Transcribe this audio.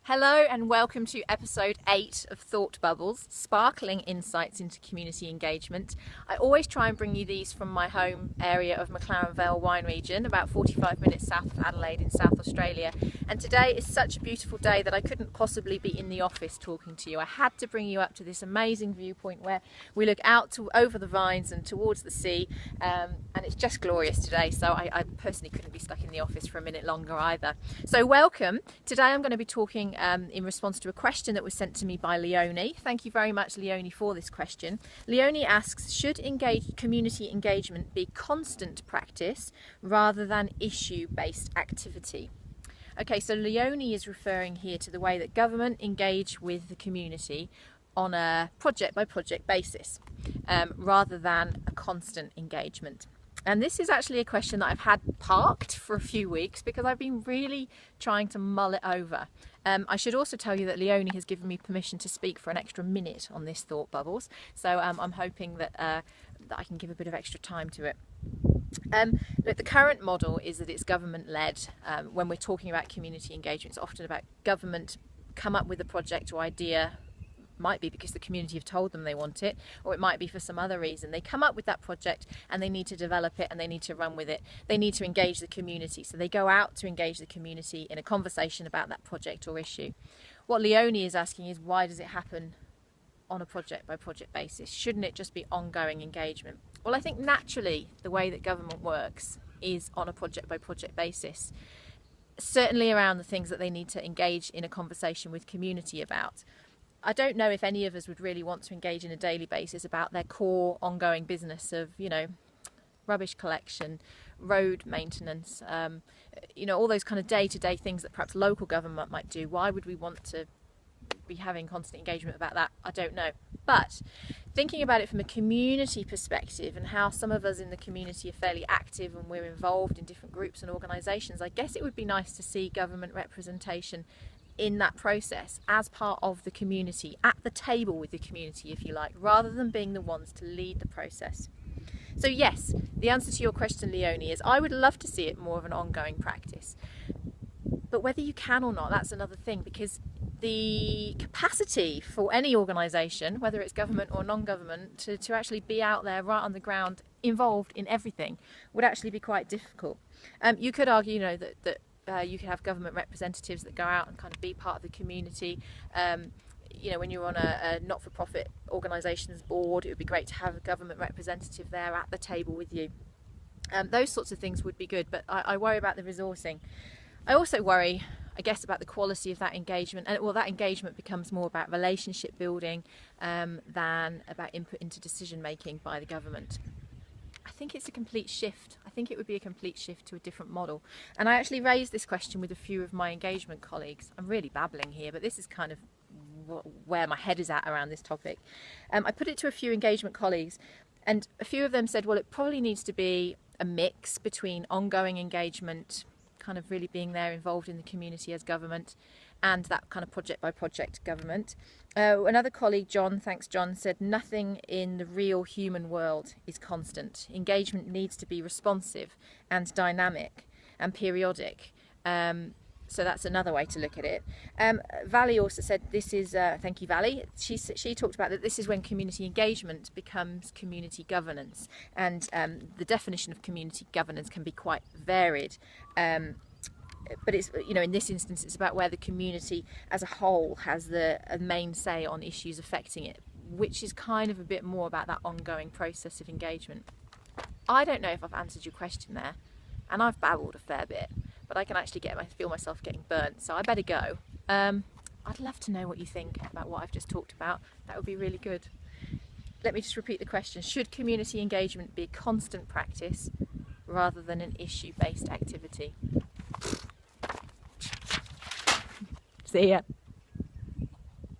Hello and welcome to episode 8 of Thought Bubbles, sparkling insights into community engagement. I always try and bring you these from my home area of McLaren Vale wine region, about 45 minutes south of Adelaide in South Australia. And today is such a beautiful day that I couldn't possibly be in the office talking to you. I had to bring you up to this amazing viewpoint where we look out over the vines and towards the sea, and it's just glorious today, so I personally couldn't be stuck in the office for a minute longer either. So welcome. Today I'm going to be talking in response to a question that was sent to me by Leonie. Thank you very much, Leonie, for this question. Leonie asks, should community engagement be constant practice rather than issue-based activity? Okay, so Leonie is referring here to the way that government engage with the community on a project-by-project basis, rather than a constant engagement. And this is actually a question that I've had parked for a few weeks because I've been really trying to mull it over. I should also tell you that Leonie has given me permission to speak for an extra minute on this Thought Bubbles, so I'm hoping that, that I can give a bit of extra time to it. Look, the current model is that it's government-led. When we're talking about community engagement, it's often about government come up with a project or idea. Might be because the community have told them they want it, or it might be for some other reason. They come up with that project and they need to develop it and they need to run with it. They need to engage the community, so they go out to engage the community in a conversation about that project or issue. What Leonie is asking is, why does it happen on a project-by-project basis? Shouldn't it just be ongoing engagement? Well, I think naturally the way that government works is on a project-by-project basis, certainly around the things that they need to engage in a conversation with community about. I don't know if any of us would really want to engage in a daily basis about their core ongoing business of, rubbish collection, road maintenance, all those kind of day-to-day things that perhaps local government might do. Why would we want to be having constant engagement about that? I don't know. But thinking about it from a community perspective and how some of us in the community are fairly active and we're involved in different groups and organisations, I guess it would be nice to see government representation in that process as part of the community, at the table with the community, if you like, rather than being the ones to lead the process. So yes, the answer to your question, Leonie, is I would love to see it more of an ongoing practice. But whether you can or not, that's another thing, because the capacity for any organisation, whether it's government or non-government, to actually be out there right on the ground, involved in everything, would actually be quite difficult. You could argue, that you could have government representatives that go out and kind of be part of the community. When you're on a not-for-profit organisation's board, it would be great to have a government representative there at the table with you. Those sorts of things would be good, but I worry about the resourcing. I also worry, I guess, about the quality of that engagement. And that engagement becomes more about relationship building than about input into decision making by the government. I think it's a complete shift. I think it would be a complete shift to a different model. And I actually raised this question with a few of my engagement colleagues. I'm really babbling here, but this is kind of where my head is at around this topic. I put it to a few engagement colleagues, and a few of them said, well, it probably needs to be a mix between ongoing engagement, kind of really being there involved in the community as government, and that kind of project-by-project government. Another colleague, John, thanks John, said nothing in the real human world is constant. Engagement needs to be responsive and dynamic and periodic. So that's another way to look at it. Valley also said this is, thank you Valley, she talked about that this is when community engagement becomes community governance, and the definition of community governance can be quite varied. But it's, in this instance, it's about where the community as a whole has a main say on issues affecting it, which is kind of a bit more about that ongoing process of engagement. I don't know if I've answered your question there, and I've babbled a fair bit, but I can actually feel myself getting burnt, so I better go. I'd love to know what you think about what I've just talked about. That would be really good. Let me just repeat the question. Should community engagement be a constant practice rather than an issue-based activity? See ya.